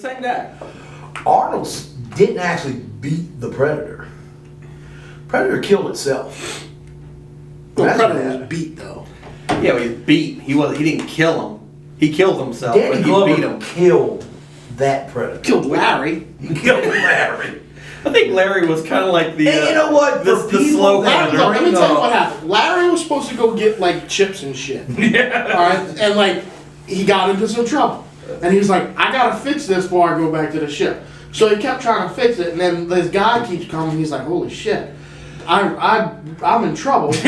same guy. Arnold didn't actually beat the Predator. Predator killed itself. The Predator was beat though. Yeah, well, he beat. He didn't kill him. He killed himself, Danny but he Glover beat him. killed that Predator. Killed Larry. He killed Larry. I think Larry was kind of like the. And you know what? The For people slow that hunter. Let me tell you what happened. Larry was supposed to go get like chips and shit. Yeah. All right, and like he got into some trouble, and he was like, "I gotta fix this before I go back to the ship." So he kept trying to fix it, and then this guy keeps coming. He's like, "Holy shit, I'm in trouble." You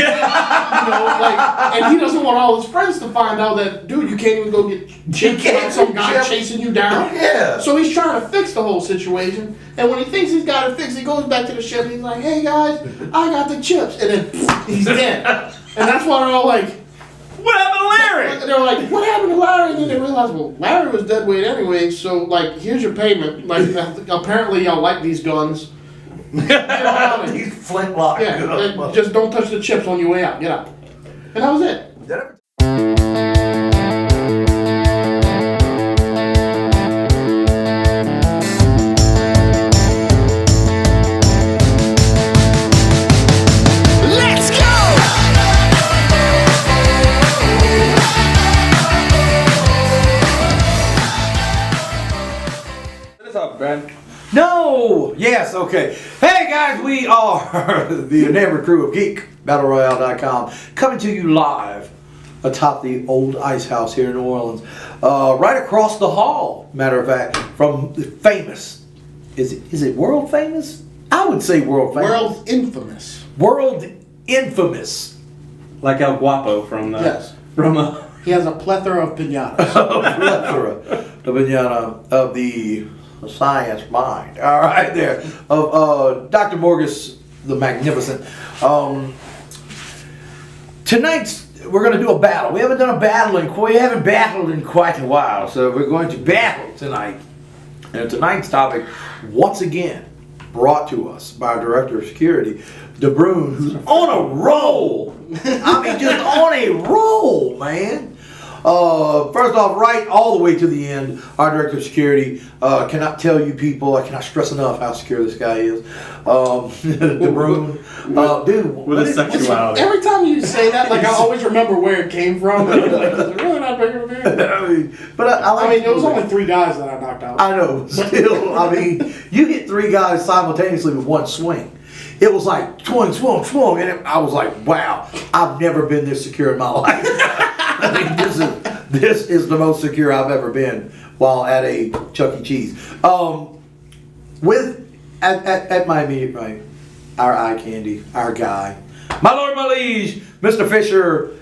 know, like, and he doesn't want all his friends to find out that, dude, you can't even go get chips without some guy chasing you down. Yeah. So he's trying to fix the whole situation, and when he thinks he's got it fixed, he goes back to the ship, and he's like, "Hey guys, I got the chips," and then he's dead. And that's why they're all like, What happened to Larry? they're like, "What happened to Larry?" And then they realize, well, Larry was dead weight anyway, so like, here's your payment. Like, apparently y'all like these guns. Get out of here. He's flintlock. Yeah, and just don't touch the chips on your way out. Get out. And that was it. Let's go! What's up, Brad? No! Yes, okay. Hey guys, we are the enamored crew of GeekBattleRoyale.com coming to you live atop the old ice house here in New Orleans. Right across the hall, matter of fact, from the famous, is it world famous? I would say world famous. World infamous. World infamous. Like El Guapo from the. Yes. From He has a plethora of pinatas. Plethora, the banana of the science mind. All right, there of Dr. Morgus the Magnificent. Tonight we're going to do a battle. We haven't done a battle we haven't battled in quite a while, so we're going to battle tonight. And tonight's topic, once again, brought to us by our Director of Security, DeBrune, who's on a roll. I mean, just on a roll, man. First off, right all the way to the end, our Director of Security cannot tell you people, I cannot stress enough how secure this guy is. DeBrune, dude. with his sexuality. Every time you say that, like, I always remember where it came from. And like, is it really not bigger than me? I mean, but I like I mean, it was only 3 guys that I knocked out. I know, still, I mean, you hit 3 guys simultaneously with one swing. It was like swing, swing, swing, and I was like, wow, I've never been this secure in my life. I mean, this is the most secure I've ever been while at a Chuck E. Cheese. At my immediate right, our eye candy, our guy, my lord, my liege, Mr. Fisher.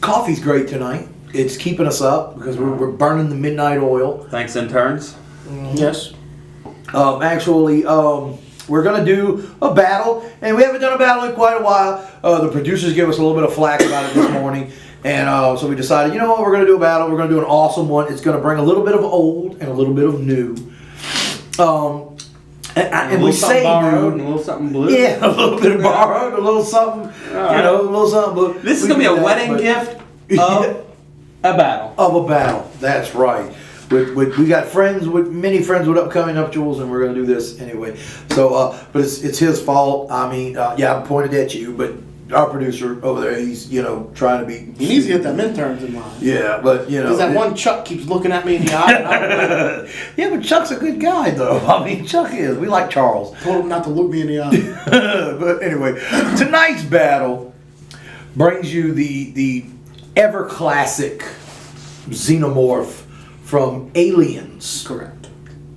Coffee's great tonight. It's keeping us up because we're burning the midnight oil. Thanks, interns. Yes. We're going to do a battle, and we haven't done a battle in quite a while. The producers gave us a little bit of flack about it this morning, and so we decided, you know what, we're going to do a battle. We're going to do an awesome one. It's going to bring a little bit of old and a little bit of new. And we say borrowed new. and a little something blue. Yeah, a little bit of borrowed, a little something, a little something blue. This is We gonna be do a that, wedding but- gift of a battle. Of a battle, that's right. We got many friends with upcoming nuptials, and we're going to do this anyway. So, but it's his fault. I mean, yeah, I pointed at you, but our producer over there, he's trying to be. He needs to get them interns in line. Yeah, but Because that one Chuck keeps looking at me in the eye. And I yeah, but Chuck's a good guy, though. I mean, Chuck is. We like Charles. told him not to look me in the eye. But anyway, tonight's battle brings you the ever classic Xenomorph from Aliens. Correct.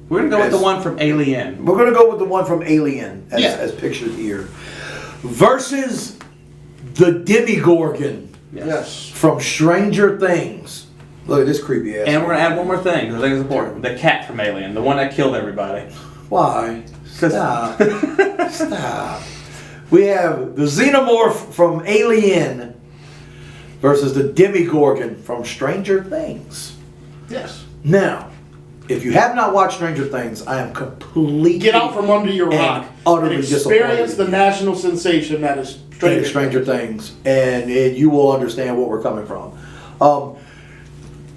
We're gonna go with the one from Alien. We're going to go with the one from Alien, as Yeah. pictured here, versus the Demigorgon Yes. from Stranger Things. Look at this creepy ass. And we're gonna add one more thing, because I think it's important. The cat from Alien, the one that killed everybody. Why? Stop. Stop. We have the Xenomorph from Alien versus the Demigorgon from Stranger Things. Yes. Now, if you have not watched Stranger Things, I am completely Get out from under your and rock utterly and experience disappointed. the national sensation that is Stranger Things, and you will understand what we're coming from.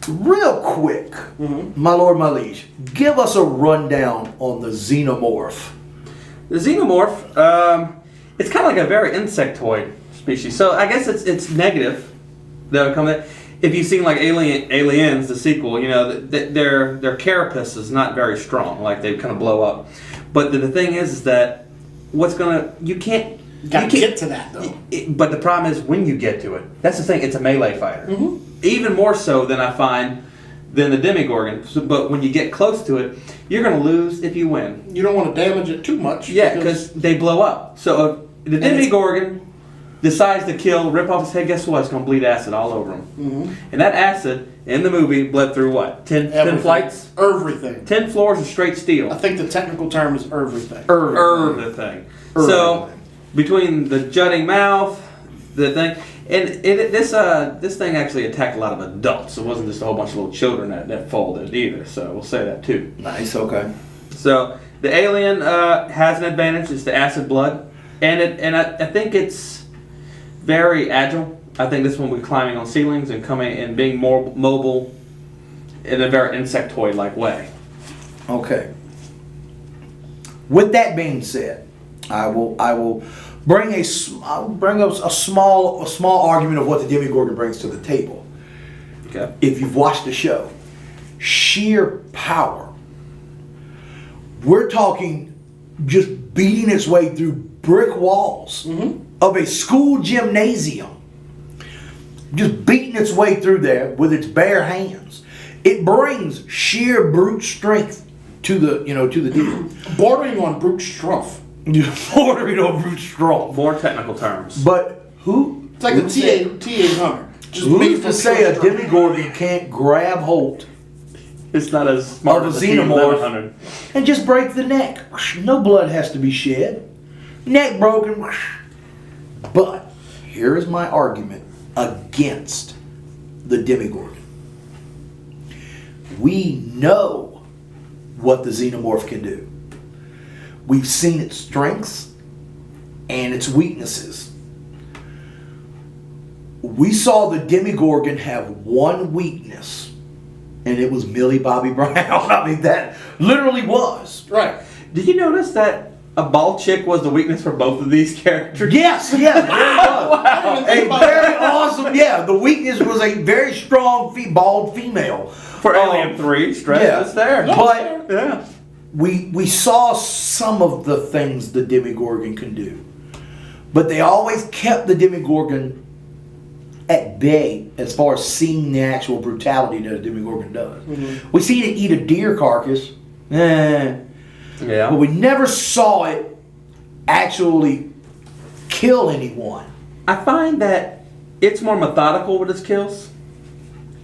real quick, my lord, my liege, give us a rundown on the Xenomorph. The Xenomorph, it's kind of like a very insectoid species. So I guess it's negative. That would come there. If you've seen like Aliens, the sequel, you know, their carapace is not very strong. Like they kind of blow up. But the thing is that you can't get to that though. But the problem is when you get to it. That's the thing. It's a melee fighter. Even more so than I find than the Demigorgon. But when you get close to it, you're going to lose if you win. You don't want to damage it too much. Yeah, because they blow up. So if the Demigorgon decides to rip off his head, guess what? It's going to bleed acid all over him. And that acid in the movie bled through what? 10 flights? Everything. 10 floors of straight steel. I think the technical term is everything. Everything. So between the jutting mouth, the thing, and this thing actually attacked a lot of adults. It wasn't just a whole bunch of little children that folded either. So we'll say that too. Nice, okay. So the alien has an advantage. It's the acid blood, and I think it's very agile. I think this one will be climbing on ceilings and coming and being more mobile in a very insectoid-like way. Okay. With that being said, I will bring a small argument of what the Demigorgon brings to the table. Okay. If you've watched the show, sheer power. We're talking just beating its way through brick walls of a school gymnasium. Just beating its way through there with its bare hands. It brings sheer brute strength to the deal. Bordering on brute strength. Bordering on brute strength. More technical terms. But who? It's like the T-800. Who's to say a Demigorgon can't grab hold It's not as smart of as a the Xenomorph and just break the neck? No blood has to be shed. Neck broken. But here is my argument against the Demigorgon. We know what the Xenomorph can do. We've seen its strengths and its weaknesses. We saw the Demigorgon have one weakness, and it was Millie Bobby Brown. I mean, that literally was. Right. Did you notice that a bald chick was the weakness for both of these characters? Yes, there it was. Wow. A very awesome, the weakness was a very strong bald female. For Alien 3, stress is there. But yeah. we saw some of the things the Demigorgon can do. But they always kept the Demigorgon at bay as far as seeing the actual brutality that a Demigorgon does. We see it eat a deer carcass. But we never saw it actually kill anyone. I find that it's more methodical with its kills.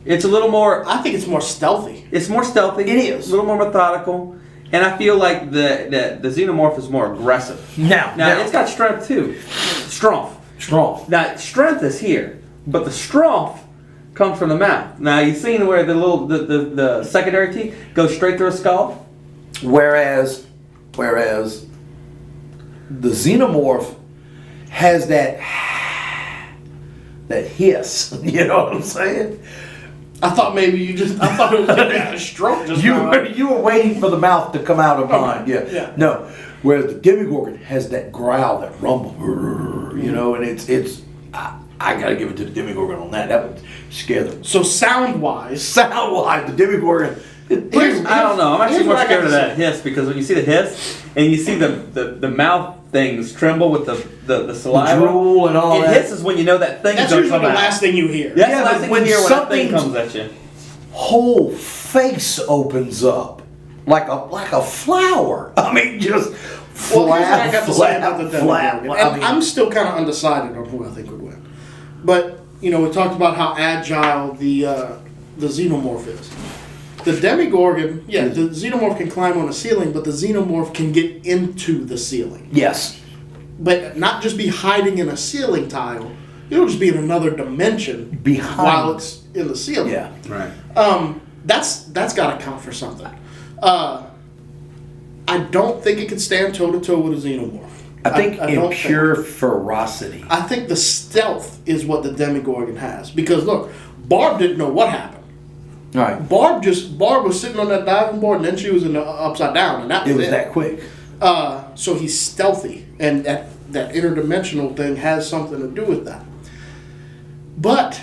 It's a little more... I think it's more stealthy. It's more stealthy. It is. A little more methodical. And I feel like the Xenomorph is more aggressive. Now It's got strength too. Strength. Now, strength is here. But the strength comes from the mouth. Now, you've seen where the secondary teeth go straight through a skull? Whereas the Xenomorph has that hiss. You know what I'm saying? I thought it was like a stroke just now. You were waiting for the mouth to come out of mine. Yeah. No. Whereas the Demigorgon has that growl, that rumble, you know, and it's I gotta give it to the Demigorgon on that. That would scare them. So sound-wise, the Demigorgon. I don't know. I'm actually more scared of that hiss because when you see the hiss and you see the mouth things tremble with the saliva, drool and all that. It hisses when you know that thing's that's going to usually come the out. last thing you hear. That's the last thing you when hear when that thing something's comes at you. whole face opens up like a flower. I mean, just Well, here's what I got to say about the flat. Demigorgon. And I'm still kind of undecided on who I think would win. But, we talked about how agile the Xenomorph is. The Demigorgon, the Xenomorph can climb on a ceiling, but the Xenomorph can get into the ceiling. Yes. But not just be hiding in a ceiling tile, it'll just be in another dimension Behind. while it's in the ceiling. Yeah. Right. That's got to count for something. I don't think it can stand toe-to-toe with a Xenomorph. I think I in don't pure ferocity. I think the stealth is what the Demigorgon has. Because, look, Barb didn't know what happened. Right. Barb was sitting on that diving board, and then she was in the upside down, and that was It was it. that quick. So he's stealthy, and that interdimensional thing has something to do with that. But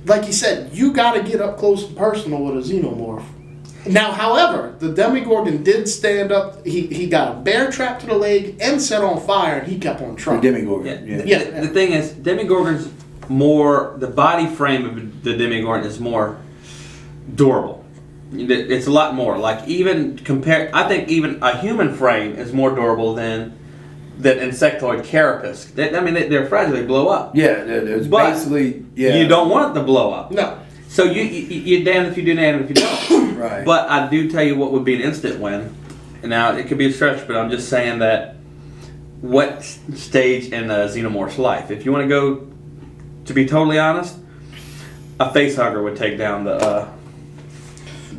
like you said, you got to get up close and personal with a Xenomorph. Now, however, the Demigorgon did stand up. He got a bear trap to the leg and set on fire, and he kept on The trucking. Demigorgon. Yeah. Yeah. The thing is, Demigorgon's more, the body frame of the Demigorgon is more durable. It's a lot more. Like even I think even a human frame is more durable than insectoid carapace. They're fragile. They blow up. Yeah, there's But basically, yeah. You don't want it to blow up. No. So you're damned if you do, damned if you don't. Right. But I do tell you what would be an instant win. Now, it could be a stretch, but I'm just saying that what stage in a Xenomorph's life? If you want to go, to be totally honest, a facehugger would take down the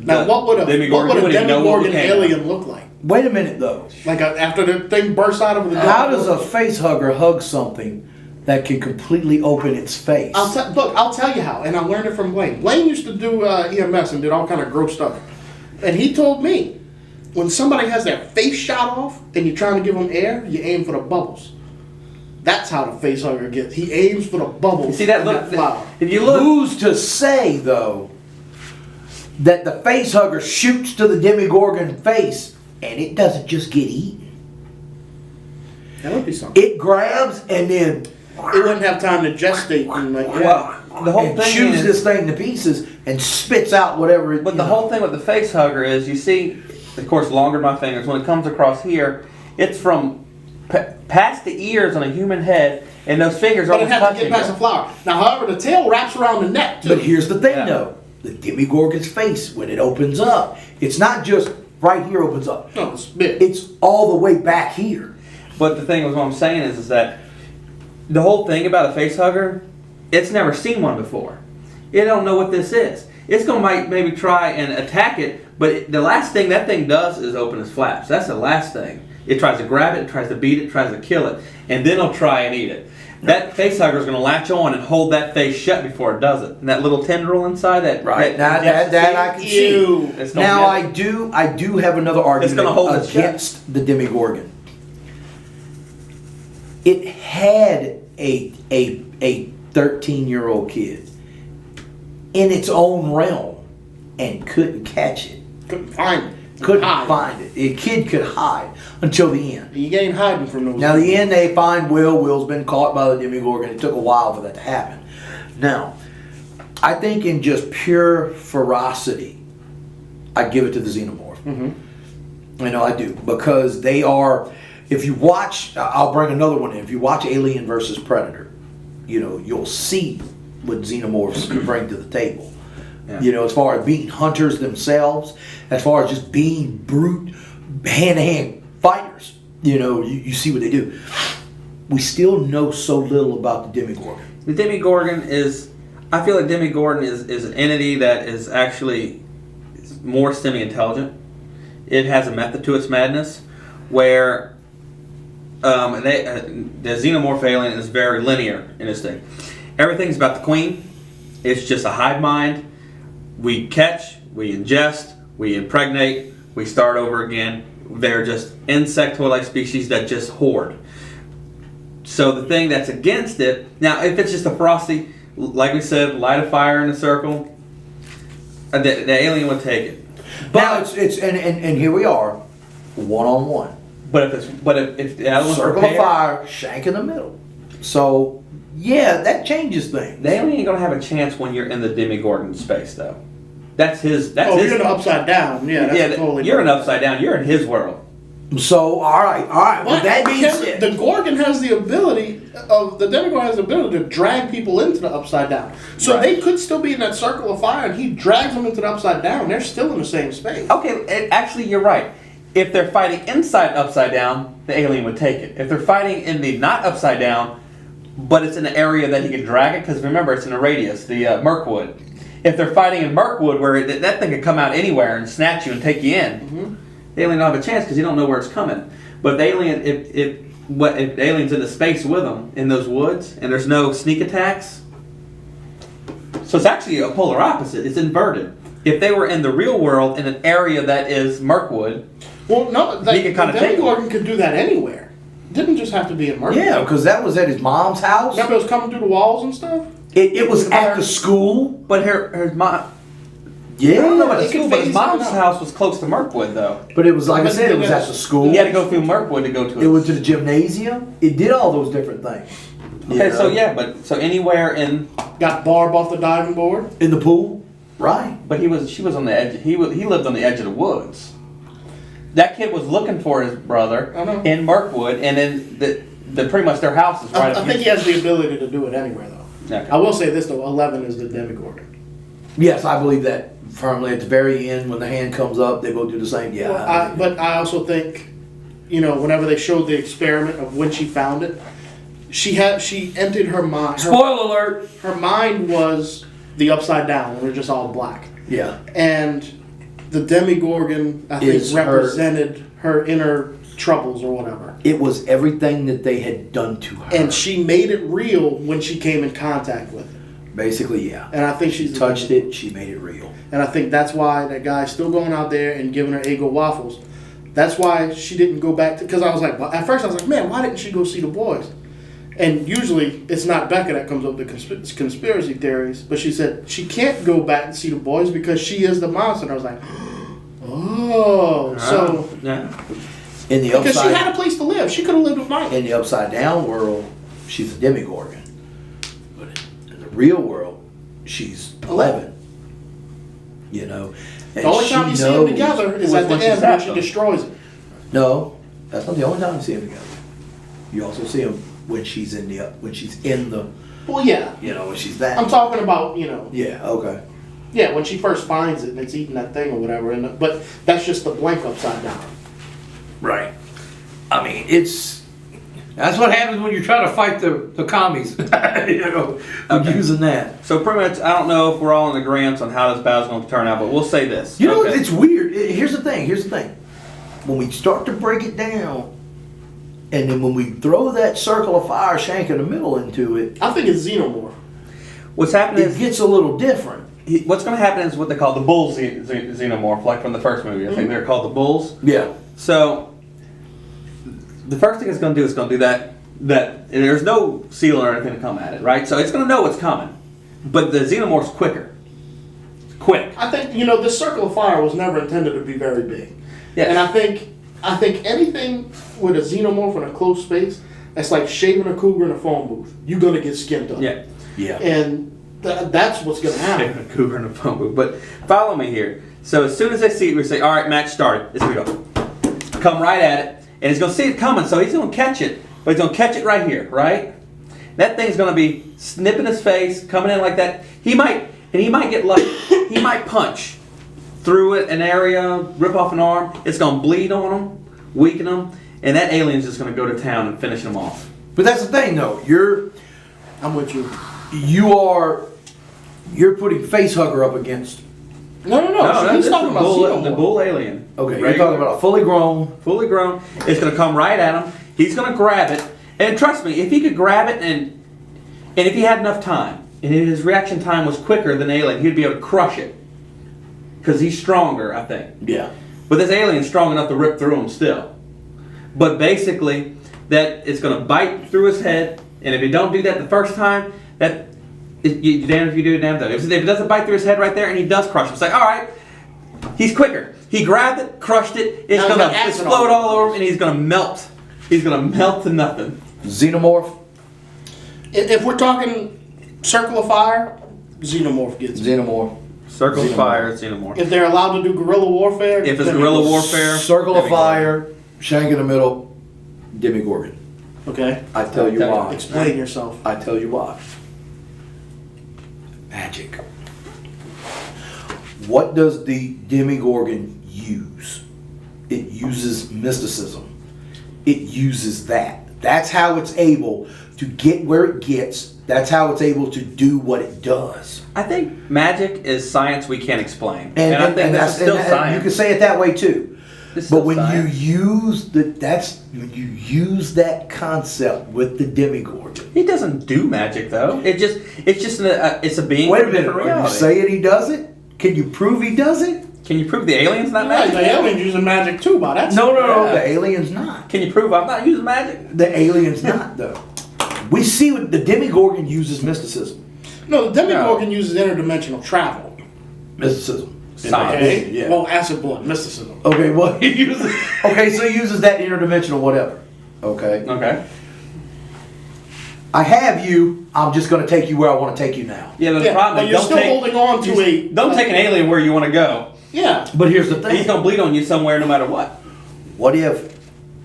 Now, what would a Demigorgon alien look like? Wait a minute, though. Like after the thing bursts out of the door. How does a face hugger hug something that can completely open its face? I'll tell you how, and I learned it from Blaine. Blaine used to do EMS and did all kind of gross stuff, and he told me when somebody has their face shot off and you're trying to give them air, you aim for the bubbles. That's how the face hugger gets. He aims for the bubbles. You see that in look? flower. If you look, Who's to say, though, that the face hugger shoots to the Demigorgon face and it doesn't just get eaten? That would be something. It grabs and then It wouldn't have time to gestate and like. well, the whole and thing chews is, this thing to pieces and spits out whatever it. but the whole thing with the face hugger is, you see, of course, longer than my fingers. When it comes across here, it's from past the ears on a human head, and those fingers are But it almost has to touching get past the it. flower. Now, however, the tail wraps around the neck too. But here's the thing, Yeah. though: the Demigorgon's face, when it opens up, it's not just right here opens up. No, it's big. It's all the way back here. But the thing is, what I'm saying is that the whole thing about a face hugger, it's never seen one before. It don't know what this is. It's gonna maybe try and attack it, but the last thing that thing does is open its flaps. That's the last thing. It tries to grab it, tries to beat it, tries to kill it, and then it'll try and eat it. That face hugger is gonna latch on and hold that face shut before it does it. And that little tendril inside that. Now that I can see. Ew. It's gonna Now get- I do have another argument gonna hold its against the Demigorgon. It had a 13-year-old kid in its own realm and couldn't catch it. Couldn't find it. Couldn't Hide. find it. A kid could hide until the end. You ain't hiding from those. Now the end they find Will. Will's been caught by the Demigorgon. It took a while for that to happen. Now, I think in just pure ferocity, I give it to the Xenomorph. Mm-hmm. You know, I do. Because they are, if you watch, I'll bring another one in. If you watch Alien versus Predator, you know, you'll see what Xenomorphs bring to the table. Yeah. You know, as far as being hunters themselves, as far as just being brute, hand-to-hand fighters. You know, you see what they do. We still know so little about the Demigorgon. The Demigorgon is, I feel like Demigorgon is an entity that is actually more semi-intelligent. It has a method to its madness, where the Xenomorph alien is very linear in its thing. Everything's about the queen. It's just a hive mind. We catch, we ingest, we impregnate, we start over again. They're just insectoid-like species that just hoard. So the thing that's against it, now if it's just a frosty, like we said, light a fire in a circle, the alien would take it. Now it's and here we are, one-on-one. But if the other one's Circle of prepared, fire, shank in the middle. So yeah, that changes things. the alien ain't gonna have a chance when you're in the Demigorgon space, though. That's his. That's Oh, his. you're in the upside down. Yeah, that's totally. You're an upside down. You're in his world. So all right. Well, But that being because said, the Gorgon has the ability the Demigorgon has the ability to drag people into the upside down. So Right. they could still be in that circle of fire, and he drags them into the upside down. They're still in the same space. Okay, actually, you're right. If they're fighting inside upside down, the alien would take it. If they're fighting in the not upside down, but it's in an area that he can drag it, because remember, it's in a radius, the Mirkwood. If they're fighting in Mirkwood, where that thing could come out anywhere and snatch you and take you in, the alien don't have a chance because you don't know where it's coming. But the alien, if the alien's in the space with them in those woods, and there's no sneak attacks, so it's actually a polar opposite. It's inverted. if they were in the real world in an area that is Mirkwood, Well, no, He could kinda take Demigorgon could do that anywhere. Didn't just have to be in Mirkwood. Yeah, because that was at his mom's house. Remember it was coming through the walls and stuff? It was at the school. but her mom. Yeah. I don't know about the He could school, but his phase it mom's out. house was close to Mirkwood, though. But it was, like I But said, it was then at the school. He had to go through Mirkwood to go to It went to the gymnasium. It did all those different things. Okay, You so know? yeah, but so anywhere in, Got Barb off the diving board. In the pool. Right. but she was on the edge. He lived on the edge of the woods. That kid was looking for his brother I know. in Mirkwood, and then the pretty much their house is right. I think he has the ability to do it anywhere, though. Okay. I will say this, though. 11 is the Demigorgon. Yes, I believe that firmly. At the very end, when the hand comes up, they both do the same. Yeah. Well, but I also think, whenever they showed the experiment of when she found it, she entered her mind. Spoiler alert. Her mind was the upside down, and we're just all black. Yeah. And the Demigorgon, I think, Is her- represented her inner troubles or whatever. It was everything that they had done to her. And she made it real when she came in contact with it. Basically, yeah. And I think she's Touched it. She made it real. And I think that's why that guy's still going out there and giving her Eggo waffles. That's why she didn't go back to, because I was like, at first I was like, man, why didn't she go see the boys? And usually it's not Becca that comes up with the conspiracy theories, but she said she can't go back and see the boys because she is the monster. And I was like, oh, so yeah. In the because she upside, had a place to live, she could have lived with Mike. in the upside down world, she's a Demigorgon. But in the real world, she's 11. You know. And The only she time you see them knows- together is was at the when she end when zapped she them. destroys it. No, that's not the only time you see them together. You also see them when she's in the Well, yeah, when she's that. I'm talking about Yeah. Okay. yeah, when she first finds it and it's eating that thing or whatever. But that's just the blank upside down. Right. I mean, that's what happens when you try to fight the commies. Okay. Using that. So pretty much, I don't know if we're all in agreement on how this battle's going to turn out, but we'll say this. You know, Okay. it's weird. Here's the thing. When we start to break it down, and then when we throw that circle of fire shank in the middle into it, I think it's Xenomorph. What's happening it is gets a little different. what's going to happen is what they call the bull xenomorph, like from the first movie. I think they're called the bulls. Yeah. So the first thing it's going to do is going to do that there's no seal or anything to come at it, right? So it's going to know what's coming, but the xenomorph's quicker. Quick. I think this circle of fire was never intended to be very big. Yes. And I think anything with a xenomorph in a closed space, it's like shaving a cougar in a phone booth. You're gonna get skinned up. Yeah. Yeah. And that's what's gonna happen. Shaving a cougar in a phone booth. But follow me here. So as soon as they see it, we say, all right, match started. It's going to go. Come right at it. And he's going to see it coming, so he's going to catch it. But he's going to catch it right here, right? That thing's going to be snipping his face, coming in like that. He might get lucky. He might punch through it, an area, rip off an arm. It's going to bleed on him, weaken him, and that alien's just going to go to town and finish him off. But that's the thing, though. I'm with you. You're putting Facehugger up against. No. He's this talking is about the Xenomorph. bull alien. Okay, you're Regular- talking about a fully grown. fully grown. It's going to come right at him. He's going to grab it, and trust me, if he could grab it and if he had enough time, and his reaction time was quicker than the alien, he'd be able to crush it because he's stronger, I think. Yeah. But this alien's strong enough to rip through him still. But basically, that it's going to bite through his head, and if you don't do that the first time, you damn if you do, damn if it doesn't bite through his head right there, and he does crush him. It's like, all right, he's quicker. He grabbed it, crushed it. It's Now he's going got to acid explode all all over him, and he's going to melt. He's going to melt to nothing. Xenomorph. If we're talking circle of fire, Xenomorph gets it. Xenomorph. Circle of Xenomorph. fire, Xenomorph. If they're allowed to do guerrilla warfare, If it's then guerrilla it goes- warfare, Circle of Demigorgon. fire, shank in the middle, Demigorgon. Okay, I tell you why. explain yourself. I tell you why. Magic. What does the Demigorgon use? It uses mysticism. It uses that. That's how it's able to get where it gets. That's how it's able to do what it does. I think magic is science we can't explain. And I think that's still and science. you can say it that way too. It's still But when science. you use that concept with the Demigorgon. He doesn't do magic though. It's a being. Wait a from minute. different Are you reality. saying he does it? Can you prove he does it? Can you prove the alien's not Right, magic? the alien's using magic too, but that's No. Yeah. The alien's not. Can you prove I'm not using magic? The alien's not though. We see what the Demigorgon uses mysticism. No, the Demigorgon uses interdimensional travel. Mysticism. Science. Okay. Yeah. Well, acid blood, mysticism. Okay, well he uses. Okay, so he uses that interdimensional whatever. Okay. Okay. I have you. I'm just going to take you where I want to take you now. Yeah, but the Yeah, problem but is you're don't still take, holding on to a. don't take an alien where you want to go. Yeah. But here's the He's thing. gonna bleed on you somewhere no matter what. What if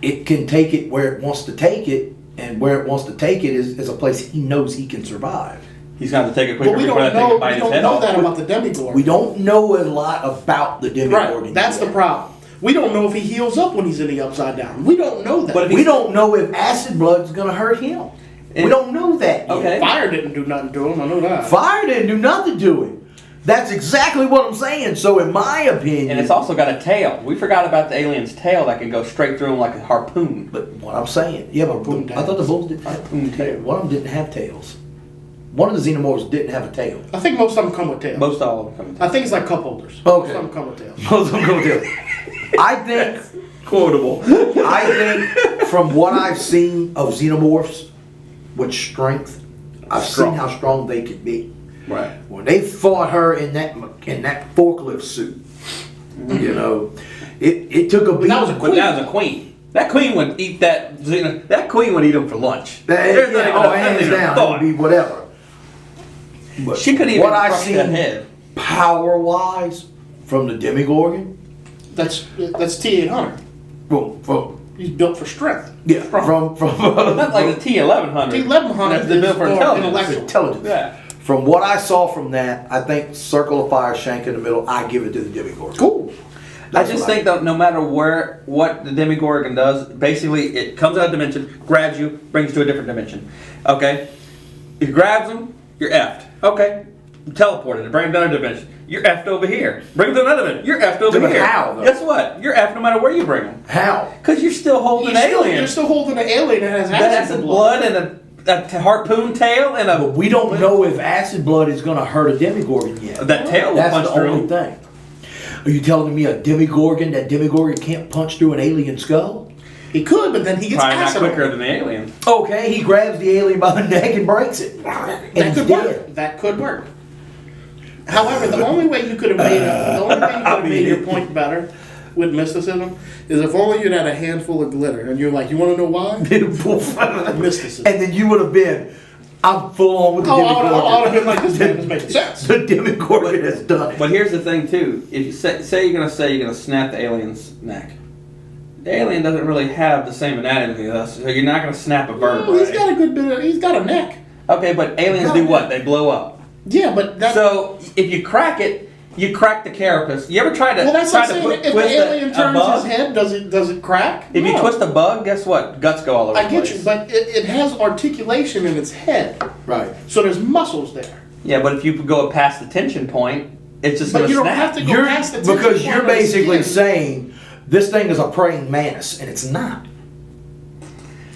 it can take it where it wants to take it, and where it wants to take it is a place he knows he can survive? He's gonna have to take a quicker But we before don't I take know. a bite We his don't head know off. that about the Demigorgon. We don't know a lot about the Demigorgon. Right. That's the yet. problem. We don't know if he heals up when he's in the Upside Down. We don't know that. But if We don't know if acid blood's going to hurt him. We And- don't know that yet. Okay. Fire didn't do nothing to him. I know that. Fire didn't do nothing to him. That's exactly what I'm saying. So in my opinion, And it's also got a tail. We forgot about the alien's tail that can go straight through him like a harpoon. but what I'm saying, yeah, but Harpoon I thought the bulls did. Harpoon tail. One of them didn't have tails. One of the Xenomorphs didn't have a tail. I think most of them come with tails. Most all of them come. I think it's like cup holders. Okay. Most of them come with tails. Most of them go tails. I think Quotable. I think from what I've seen of Xenomorphs with strength, I've Strong. seen how strong they could be. Right. When they fought her in that forklift suit, you know, it took a beat. that was a But that was a queen. That queen would eat that. That queen would eat him for lunch. That, There's not yeah, even oh, a- hands not even a down, it thought. would be whatever. But She couldn't even what I've crush that seen head. power-wise from the Demigorgon, That's T-800. from He's built for strength. yeah, from Not like the T-1100. T-1100 That's the is built for more intelligence. intellectual. intelligence. Yeah. From what I saw from that, I think Circle of Fire, Shank in the middle. I give it to the Demigorgon. Cool. I just think that no matter what the Demigorgon does, basically it comes out of dimension, grabs you, brings you to a different dimension. Okay? It grabs them, you're effed. Okay. Teleported, it brings him to another dimension. You're effed over here. Bring him to another dimension. You're effed over But here. how, though? Guess what? You're effed no matter where you bring him. How? Because you're still holding an alien. You're still holding an alien that has that has acid blood and a harpoon tail and But a. we don't know if acid blood is going to hurt a Demigorgon yet. That tail will That's punch the through. only thing. Are you telling me that Demigorgon can't punch through an alien skull? He could, but then he gets Probably not acid. quicker than the alien. Okay, he grabs the alien by the neck and breaks it. And That he's could dead. work. That could work. However, the only way you could have made your point better with mysticism is if only you'd had a handful of glitter, and you're like, you want to know why? Mysticism. And then you would have been, I'm full on with the Oh, Demigorgon. I would have been like, this man is making sense. The Demigorgon has done it. But here's the thing too: if you say you're gonna snap the alien's neck, the alien doesn't really have the same anatomy as us, so you're not gonna snap a vertebrae. Well, he's got a good bit of, he's got a neck. Okay, but aliens do what? They blow up. Yeah, but that. So if you crack it, you crack the carapace. You ever try to well, that's try like to saying put, if the twist alien a turns bug? his head, does it crack? If you No. twist a bug, guess what? Guts go all over I the get place. you, but it has articulation in its head, Right. so there's muscles there. Yeah, but if you go past the tension point, it's just But gonna you don't snap. have to go past the tension Because point you're of the basically skin. saying this thing is a praying mantis, and it's not.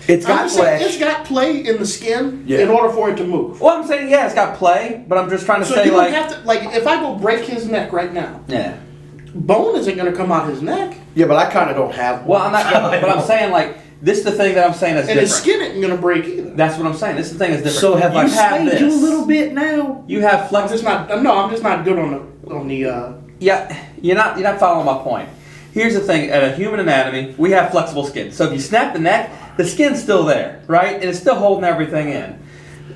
It's I'm got just saying, flesh. it's got play in the skin Yeah. in order for it to move. Well, I'm saying yeah, it's got play, but I'm just trying to So say you like don't have to like if I go break his neck right now, yeah. bone isn't going to come out his neck, Yeah, but I kind of don't have one. Well, I'm not. But I'm saying like this is the thing that I'm saying is and different. his skin isn't going to break either. That's what I'm saying. This is the thing is different. So have you I have swayed you a this. little bit now? You have I'm flex. just not. No, I'm just not good on the. Yeah, you're not following my point. Here's the thing: at a human anatomy, we have flexible skin. So if you snap the neck, the skin's still there, right? And it's still holding everything in.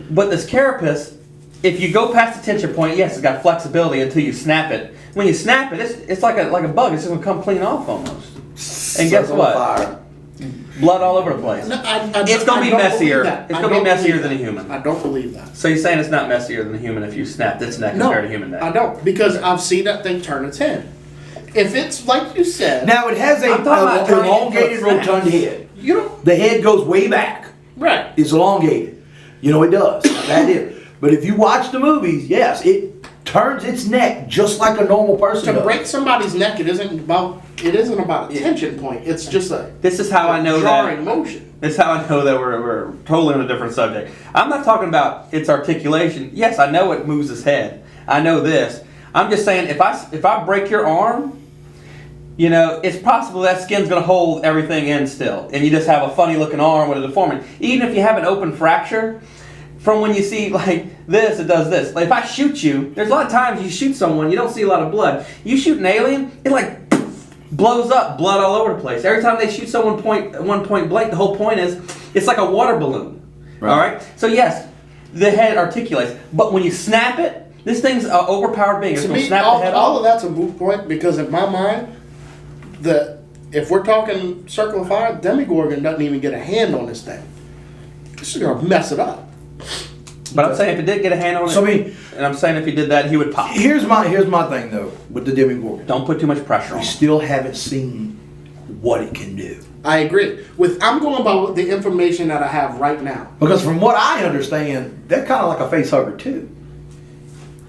But this carapace, if you go past the tension point, yes, it's got flexibility until you snap it. When you snap it, it's like a bug. It's just gonna come clean off almost. And guess Circle of what? Fire. Blood all over the place. No, It's gonna I be don't messier. believe that. It's I gonna be don't messier believe than a that. human. I don't believe that. So you're saying it's not messier than a human if you snapped its neck No, compared to human neck? I don't because I've seen that thing turn its head. If it's like you said, Now it has I'm talking about turning elongated into a snap. rotund head. you don't The head goes way back. right. It's elongated. You know it does. That is. But if you watch the movies, yes, it turns its neck just like a normal person To does. break somebody's neck, it isn't about a tension point. It's just a This is how I know jarring that. motion. This is how I know that we're totally on a different subject. I'm not talking about its articulation. Yes, I know it moves its head. I know this. I'm just saying, if I break your arm, you know, it's possible that skin's going to hold everything in still, and you just have a funny looking arm with a deformity. Even if you have an open fracture, from when you see like this, it does this. Like if I shoot you, there's a lot of times you shoot someone, you don't see a lot of blood. You shoot an alien, it like blows up, blood all over the place. Every time they shoot someone one point blank, the whole point is it's like a water balloon. Right. All right. So yes, the head articulates, but when you snap it, this thing's an overpowered being. It's To going to me, snap the head all off. of that's a moot point because in my mind, if we're talking Circle of Fire, Demigorgon doesn't even get a hand on this thing. This is gonna mess it up. But I'm saying if it did get a hand on it, So, I mean, and I'm saying if he did that, he would pop. here's my thing though with the Demigorgon. Don't put too much pressure on We him. still haven't seen what it can do. I agree. I'm going about the information that I have right now. Because from what I understand, they're kind of like a face hugger too.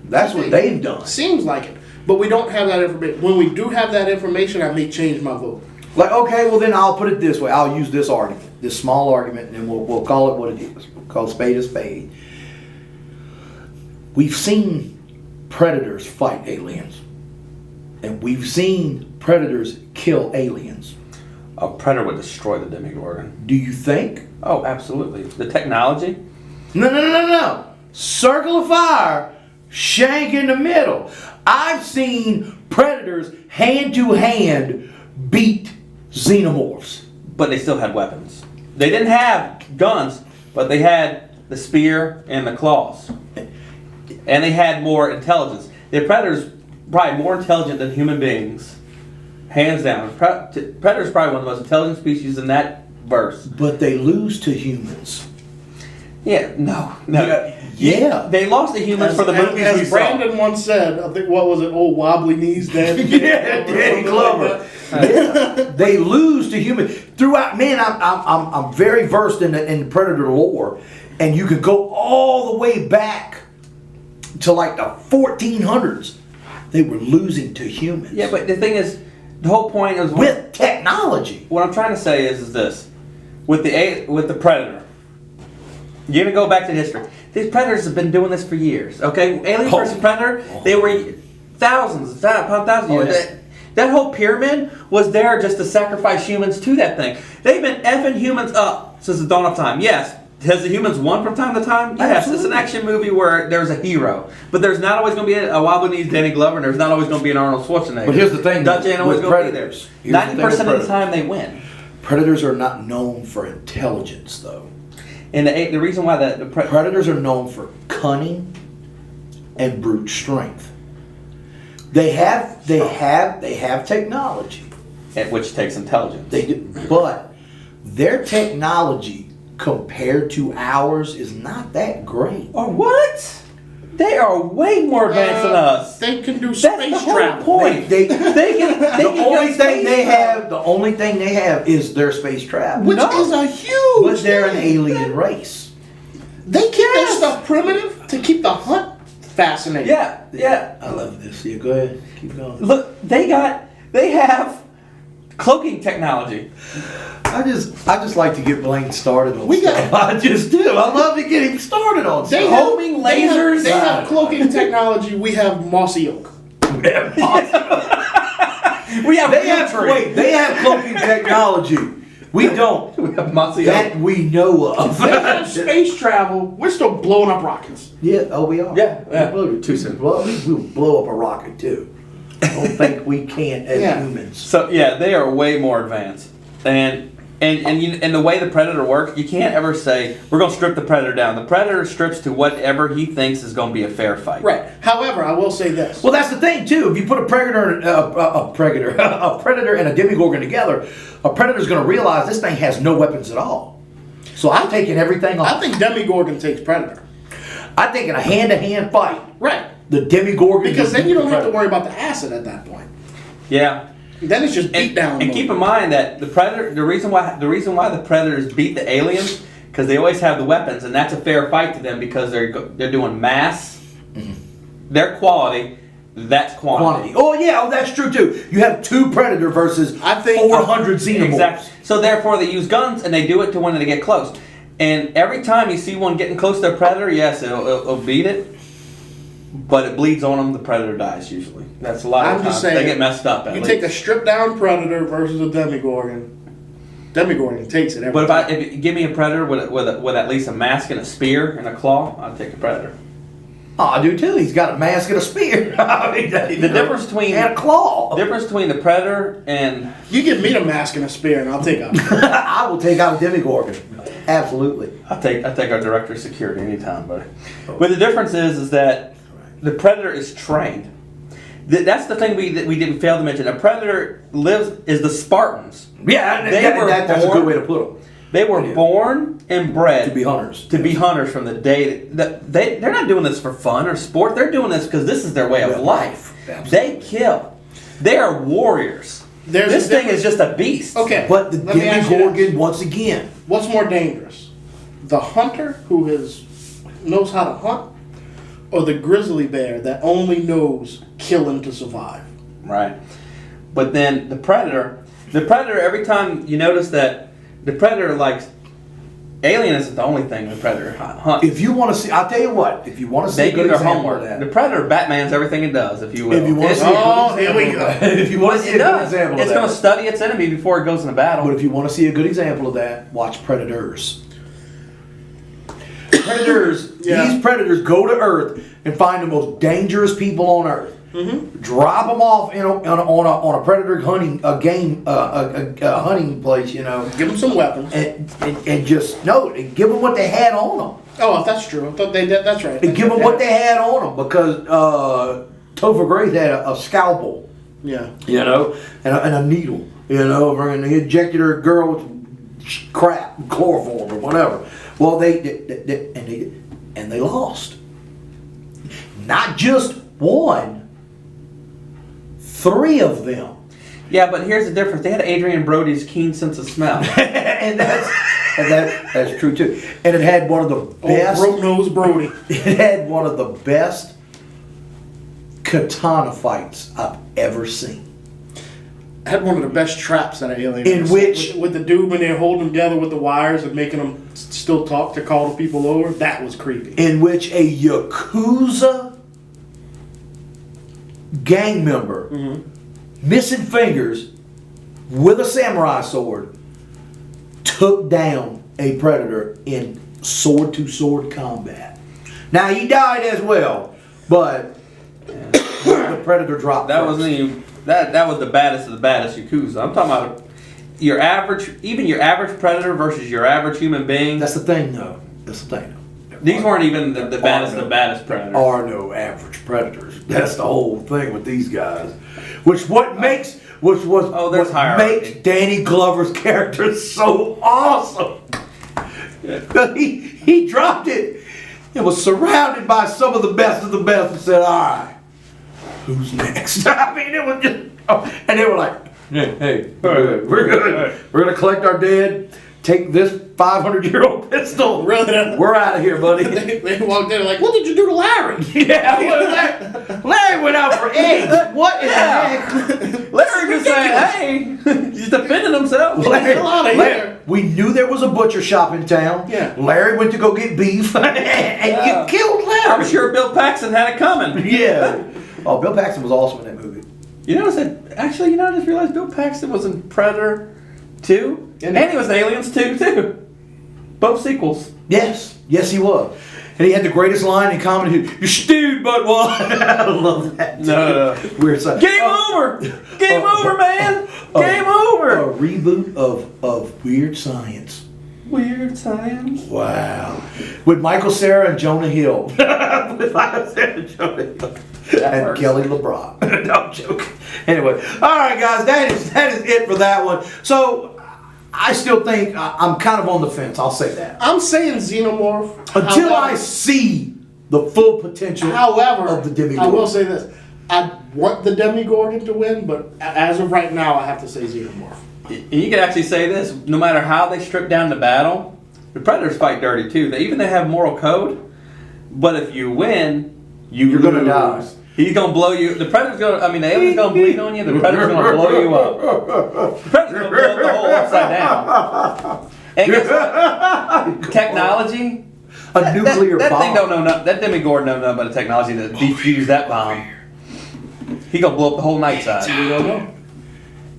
That's what they've done. Seems like it, but we don't have that information. When we do have that information, I may change my vote. Like, okay, well then I'll put it this way. I'll use this argument, this small argument, and then we'll call it what it is. We'll call spade a spade. We've seen predators fight aliens. And we've seen predators kill aliens. A predator would destroy the Demigorgon. Do you think? Oh, absolutely. The technology. No. Circle of Fire, shank in the middle. I've seen predators hand to hand beat xenomorphs. But they still had weapons. They didn't have guns, but they had the spear and the claws. And they had more intelligence. The predators probably more intelligent than human beings. Hands down. Predator's probably one of the most intelligent species in that verse. But they lose to humans. Yeah, no. Yeah. They lost to humans for the movies we As saw. Brandon once said, I think, what was it? Old wobbly knees, Daddy. Danny Glover. Yeah. They lose to humans throughout. Man, I'm very versed in the predator lore, and you could go all the way back to like the 1400s. They were losing to humans. Yeah, but the thing is, the whole point is with technology. What I'm trying to say is this: with the predator, you're gonna go back to history. These predators have been doing this for years. Okay, Alien versus Predator. They were thousands upon thousands of years. Yeah. That whole pyramid was there just to sacrifice humans to that thing. They've been effing humans up since the dawn of time. Yes. Has the humans won from time to time? Yes. Absolutely. It's an action movie where there's a hero. But there's not always going to be a wobbly-knees Danny Glover, and there's not always going to be an Arnold Schwarzenegger. But here's the thing, Dutch ain't always with going to be there. predators. Here's the thing 90% with of the predators. time they win. Predators are not known for intelligence, though. And the reason why the Predators are known for cunning and brute strength. They have technology. which takes intelligence. They do, but their technology compared to ours is not that great. Oh, what? They are way more advanced than us. They can do That's space the whole travel. point. They The only thing they have is their space travel. Which No. is a huge But they're an thing. alien race. They keep their stuff primitive to keep the hunt fascinating. Yeah. I love this. Yeah, go ahead. Keep going. Look, they have cloaking technology. I just like to get Blaine started on We got- stuff. I just do. I love to get him started on They stuff. have, Homing they have- lasers. They have cloaking technology. We have mossy oak. We have They have cloaking technology. We don't. We have mossy That oak. we know of. They have space travel. We're still blowing up rockets. Yeah, oh, we are. Yeah. Too soon. Well, we'll blow up a rocket too. I don't think we can as Yeah. humans. So yeah, they are way more advanced. And the way the predator works, you can't ever say we're going to strip the predator down. The predator strips to whatever he thinks is going to be a fair fight. Right. However, I will say this. Well, that's the thing too. If you put a predator and a demigorgon together, a predator's going to realize this thing has no weapons at all. So I'm taking everything off. I think Demigorgon takes Predator. I think in a hand-to-hand fight, Right. the demigorgon. Because then you don't have to Predator. worry about the acid at that point. Yeah. Then it's just beat down. And mode. keep in mind that the predator, the reason why the predators beat the aliens, because they always have the weapons, and that's a fair fight to them because they're doing mass. Their quality, that's quantity. Quantity. Oh yeah, that's true too. You have two predator versus I think 400 xenomorphs. Exactly. So therefore, they use guns, and they do it to when they get close. And every time you see one getting close to a predator, yes, it'll beat it. but it bleeds on them. The predator dies usually. That's a lot of I'm just times. They saying, get messed up. At You least. take a stripped down predator versus a Demigorgon. Demigorgon takes it every But time. if you give me a predator with at least a mask and a spear and a claw, I'd take a predator. Oh, I do too. He's got a mask and a spear. I mean, The difference between and a claw. difference between the predator and You give me the mask and a spear, and I'll take out. I will take out a Demigorgon. Absolutely. I take our director of security anytime, buddy. But the difference is that the predator is trained. That's the thing we didn't fail to mention. A predator is the Spartans. Yeah, that's a good way to put them. They were born and bred To be hunters. To be hunters from the day that they're not doing this for fun or sport. They're doing this because this is their way of life. Absolutely. They kill. They are warriors. There's This a thing difference. is just a beast. Okay, But the let me ask you this. Demigorgon, once again, What's more dangerous? The hunter who knows how to hunt, or the grizzly bear that only knows killing to survive? Right. But then the predator, every time you notice that the predator likes, alien isn't the only thing the predator hunts. if you want to see, I'll tell you what, if you want to see They a do good their example homework. of that. The predator Batman's everything it does, if you will. If you want to see Oh, a good here we example of go. that. If you want to see it a good does. example It's of going to that. study its enemy before it goes into battle. But if you want to see a good example of that, watch Predators. Predators, Yeah. these predators go to Earth and find the most dangerous people on Earth. Drop them off on a predator hunting hunting place, Give them some weapons. and just give them what they had on them. Oh, if that's true. I thought they did. That's right. And give them what they had on them because Topher Grace had a scalpel, Yeah. and a needle, and they injected her girl with crap, chloroform or whatever. Well, they lost. Not just one, 3 of them. Yeah, but here's the difference. They had Adrian Brody's keen sense of smell. and that's true too. And it had one of the best. Broke nose Brody. It had one of the best katana fights I've ever seen. Had one of the best traps that an alien. In has. which- with the dude when they're holding them together with the wires and making them still talk to call the people over. That was creepy. In which a Yakuza gang member, missing fingers, with a samurai sword, took down a predator in sword-to-sword combat. Now he died as well, but the predator dropped. That first. wasn't even that was the baddest of the baddest Yakuza. I'm talking about your average predator versus your average human being. That's the thing, though. That's the thing. These weren't even the baddest of the baddest There predators. are no average predators. That's the whole thing with these guys. There's hierarchy. makes Danny Glover's character so awesome. He dropped it. It was surrounded by some of the best and said, "All right, who's next?" I mean, it was just, and they were like, "Hey, we're good. We're gonna collect our dead. Take this 500-year-old pistol. Really? We're out of here, buddy." They walked in like, what did you do to Larry? Yeah, Larry went out for eggs. What in the heck? Larry just saying, "Hey," he's defending himself. Larry, out of here. We knew there was a butcher shop in town. Yeah. Larry went to go get beef, and you killed Larry. I'm sure Bill Paxton had it coming. Yeah. Oh, Bill Paxton was awesome in that movie. You notice that? Actually, I just realized Bill Paxton was in Predator 2, and he was in Aliens 2 too. Both sequels. Yes, he was. And he had the greatest line in comedy. "You're stewed, but what?" I love that. No. Weird side. Game over! Game over, man! Game over! A reboot of Weird Science. Weird science. Wow. With Michael Cera and Jonah Hill. With Michael Cera and Jonah Hill. And works. Kelly LeBron. No, I'm joking. Anyway, all right, guys, that is it for that one. So, I still think I'm kind of on the fence. I'll say that. I'm saying Xenomorph. Until however, I see the full potential However, of the Demigorgon. I will say this. I want the Demigorgon to win, but as of right now, I have to say Xenomorph. You can actually say this: no matter how they strip down the battle, the Predators fight dirty too. They have moral code, but if you win, you're gonna lose. die. He's gonna blow you. The Predator's gonna. I mean, the alien's gonna bleed on you. The Predator's gonna blow you up. The Predator's gonna blow the whole upside down. And guess what? Technology. a nuclear that bomb. thing don't know nothing. That Demigorgon don't know about the technology to defuse that bomb. He gonna blow up the whole night side. We don't know.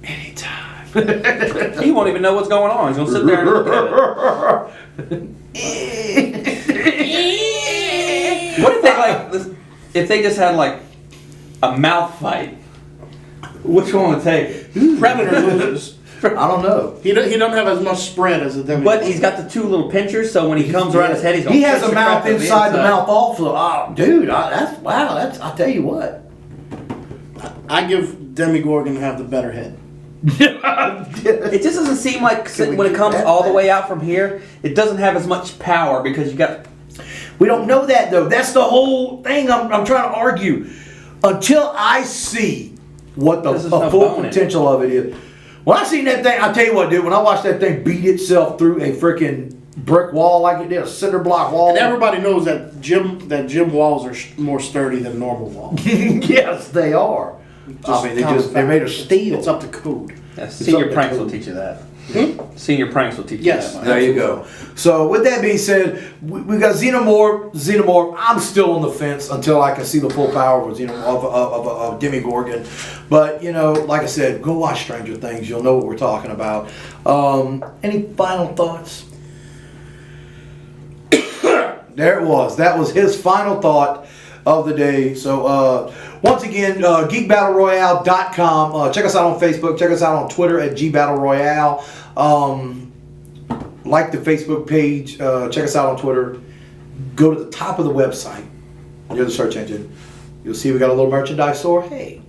Anytime. He won't even know what's going on. He's gonna sit there and look at it. What if they if they just had like a mouth fight? Which one would take? Predator loses. I don't know. He don't have as much spread as a Demigorgon. But he's got the two little pinchers, so when he comes around his head, he's gonna. He has pinch a the crap mouth out of the inside the mouth also. Oh, dude, that's wow. That's I'll tell you what. I give Demigorgon to have the better head. It just doesn't seem like Can we when it get comes that all the back? way out from here, it doesn't have as much power because you got. We don't know that though. That's the whole thing I'm trying to argue. Until I see what the There's no full bone in it. potential of it is. When I seen that thing, I'll tell you what, dude. When I watched that thing beat itself through a freaking brick wall like it did, a cinder block wall. And everybody knows that gym walls are more sturdy than normal walls. Yes, they are. I mean, they're made of steel. It's up to code. Yeah, senior up to pranks code. will teach you that. Senior pranks will teach Yes. you that. There you go. So with that being said, we got Xenomorph. I'm still on the fence until I can see the full power of of Demigorgon. But you know, like I said, go watch Stranger Things. You'll know what we're talking about. Any final thoughts? There it was. That was his final thought of the day. So once again, geekbattleroyale.com. Check us out on Facebook. Check us out on Twitter at gbattleroyale. Like the Facebook page. Check us out on Twitter. Go to the top of the website near the search engine. You'll see we got a little merchandise store. Hey,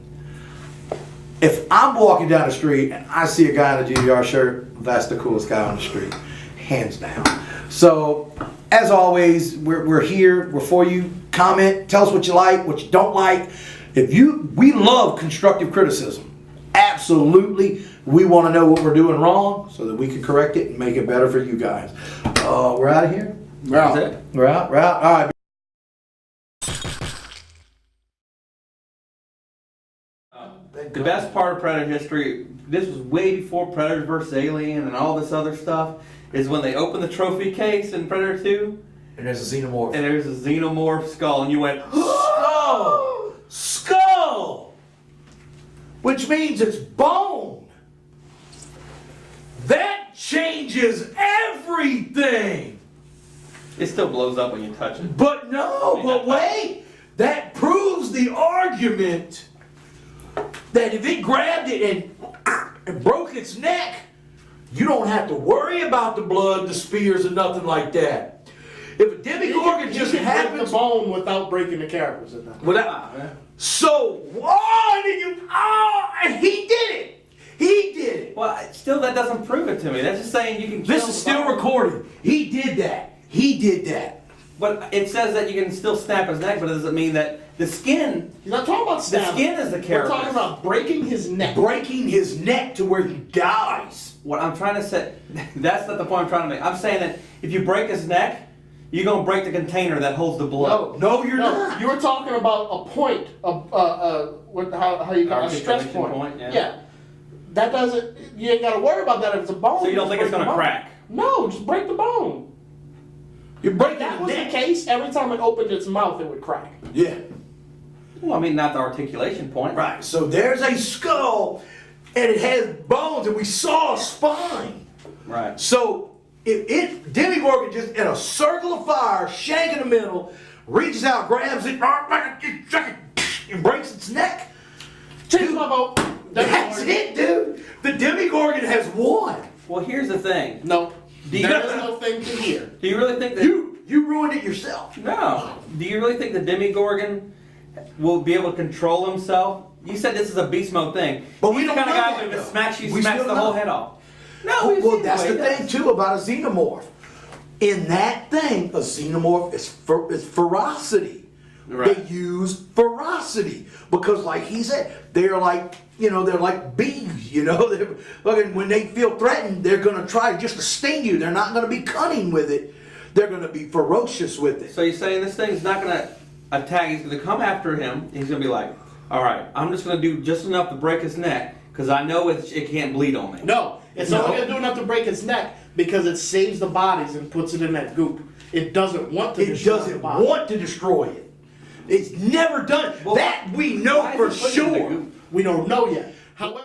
if I'm walking down the street and I see a guy in a GDR shirt, that's the coolest guy on the street, hands down. So, as always, we're here. We're for you. Comment. Tell us what you like, what you don't like. We love constructive criticism. Absolutely. We want to know what we're doing wrong so that we can correct it and make it better for you guys. We're out of here. That's it. We're out. All right. The best part of Predator history, this was way before Predator vs. Alien and all this other stuff, is when they opened the trophy case in Predator 2, And there's a Xenomorph. and there's a Xenomorph skull, and you went, Skull! Which means it's bone. That changes everything. it still blows up when you touch it. But wait. That proves the argument that if it grabbed it and broke its neck, you don't have to worry about the blood, the spears, and nothing like that. If a Demigorgon just break happens, the bone without breaking the carcass. so and he did it. He did it. Well, still that doesn't prove it to me. That's just saying you can kill This the is still bone. recorded. He did that. He did that. But it says that you can still snap his neck, but it doesn't mean that the skin, He's not talking about the stabbing. skin is the We're character. talking about breaking his neck. Breaking his neck to where he dies. What I'm trying to say, that's not the point I'm trying to make. I'm saying that if you break his neck, you're going to break the container that holds the blood. No, you're not. You were talking about a point, how you call it, a stress Articulation point. yeah. That doesn't, you ain't got to worry about that if it's a bone. So you don't just think it's break the going to bone. crack? No, just break the bone. You're breaking If that his was the neck. case, every time it opened its mouth, it would crack. Yeah. Well, I mean, not the articulation point. Right. So there's a skull, and it has bones, and we saw a spine. Right. So if Demigorgon just in a circle of fire, shank in the middle, reaches out, grabs it, and breaks its neck. Change my vote. That's it, dude. The Demigorgon has won. Well, here's the thing. No. Do you- There is no thing to hear. Do you really think that... You ruined it yourself. No. Do you really think the Demigorgon will be able to control himself? You said this is a beast mode thing. But we He's the don't kind of know guy that, who if it though. smacks you, We smacks still the whole don't. head off. No, we've Well, seen that's way the he thing does. too about a Xenomorph. In that thing, a Xenomorph is ferocity. Right. They use ferocity because, like he said, they're like bees. They're fucking, when they feel threatened, they're gonna try just to sting you. They're not gonna be cunning with it. They're gonna be ferocious with it. So you're saying this thing's not going to attack, he's going to come after him, he's going to be like, all right, I'm just going to do just enough to break his neck, because I know it can't bleed on me. No. It's only going to do enough to break its neck because it saves the bodies and puts it in that goop. It doesn't want to It destroy doesn't the body. want to destroy it. It's never done. Well, that we know why is for it put it in the sure. goop? We don't know yet. However.